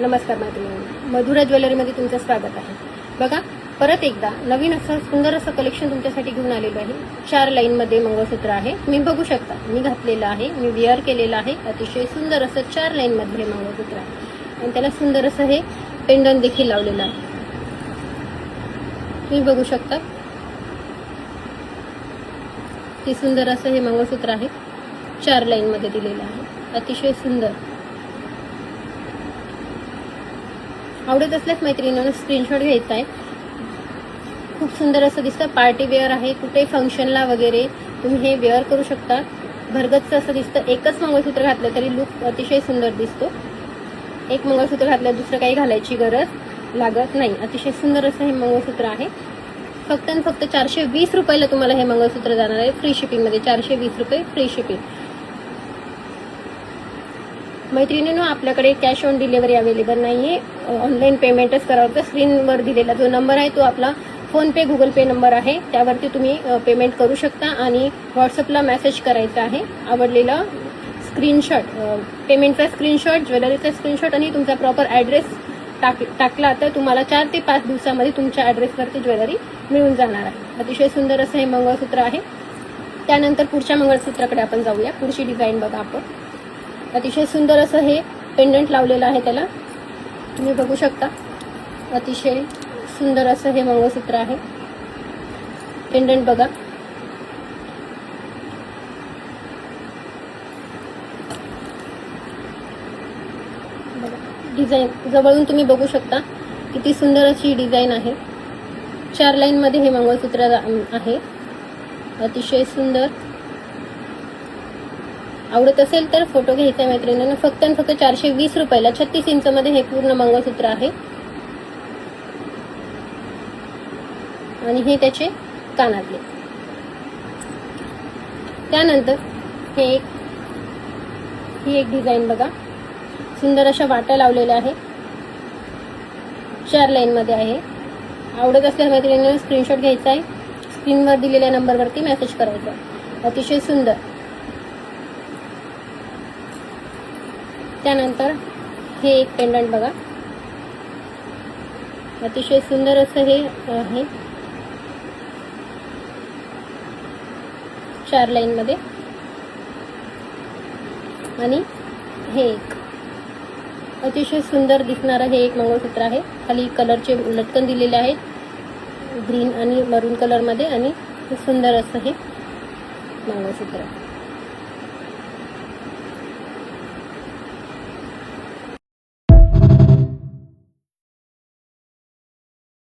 नमस्कार मैत्रिणी, मधुरा ज्वेलरीमध्ये तुमचं स्वागत आहे। बघा, परत एकदा नवीन असं सुंदर असं कलेक्शन तुमच्यासाठी घेऊन आलेलं आहे। 4 लाईनमध्ये मंगळसूत्र आहे, तुम्ही बघू शकता। मी घातलेलं आहे, मी वेअर केलेलं आहे। अतिशय सुंदर असं 4 लाईनमध्ये हे मंगळसूत्र आहे आणि त्याला सुंदर असं हे पेंडंट देखील लावलेलं आहे, तुम्ही बघू शकता। ते सुंदर असं हे मंगळसूत्र आहे, 4 लाईनमध्ये दिलेलं आहे, अतिशय सुंदर। आवडत असल्यास मैत्रिणींना स्क्रीनशॉट घ्यायचा आहे। खूप सुंदर असं दिसतं, पार्टी वेअर आहे, कुठे फंक्शनला वगैरे तुम्ही हे वेअर करू शकता। भरगच्च असं दिसतं, एकच मंगळसूत्र घातलं तरी लुक अतिशय सुंदर दिसतो। एक मंगळसूत्र घातलं दुसरं काही घालायची गरज लागत नाही। अतिशय सुंदर असं हे मंगळसूत्र आहे। फक्त आणि फक्त 420 रुपयाला तुम्हाला हे मंगळसूत्र जाणार आहे, फ्री शिपिंगमध्ये। 420 रुपये फ्री शिपिंग। मैत्रिणींनो, आपल्याकडे कॅश ऑन डिलिव्हरी अवेलेबल नाहीये, ऑनलाईन पेमेंटच करावं। स्क्रीनवर दिलेला जो नंबर आहे तो आपला फोनपे गुगल पे नंबर आहे, त्यावरती तुम्ही पेमेंट करू शकता आणि व्हॉट्सअपला मेसेज करायचा आहे आवडलेला स्क्रीनशॉट, पेमेंटचा स्क्रीनशॉट, ज्वेलरीचा स्क्रीनशॉट आणि तुमचा प्रॉपर ॲड्रेस टाकला तर तुम्हाला 4 ते 5 दिवसामध्ये तुमच्या ॲड्रेसवरती ज्वेलरी मिळून जाणार आहे। अतिशय सुंदर असं हे मंगळसूत्र आहे। त्यानंतर पुढच्या मंगळसूत्राकडे आपण जाऊया। पुढची डिझाईन बघा आपण। अतिशय सुंदर असं हे पेंडंट लावलेलं आहे, त्याला तुम्ही बघू शकता। अतिशय सुंदर असं हे मंगळसूत्र आहे, पेंडंट बघा। डिझाईन जवळून तुम्ही बघू शकता, किती सुंदर अशी डिझाईन आहे। 4 लाईनमध्ये हे मंगळसूत्र आहे, अतिशय सुंदर। आवडत असेल तर फोटो घ्यायचा मैत्रिणींना। फक्त आणि फक्त 420 रुपयाला 36 इंचमध्ये हे पूर्ण मंगळसूत्र आहे आणि हे त्याचे कानातले। त्यानंतर ही एक डिझाईन बघा, सुंदर अशा वाट्या लावलेल्या आहे, 4 लाईनमध्ये आहे। आवडत असल्यास मैत्रिणींना स्क्रीनशॉट घ्यायचा आहे, स्क्रीनवर दिलेल्या नंबरवरती मेसेज करायचा आहे। अतिशय सुंदर। त्यानंतर हे एक पेंडंट बघा, अतिशय सुंदर असं हे आहे, 4 लाईनमध्ये। आणि हे एक अतिशय सुंदर दिसणारं हे एक मंगळसूत्र आहे। खाली कलरचे लटकन दिलेले आहेत, ग्रीन आणि मरून कलरमध्ये, आणि सुंदर असं हे मंगळसूत्र।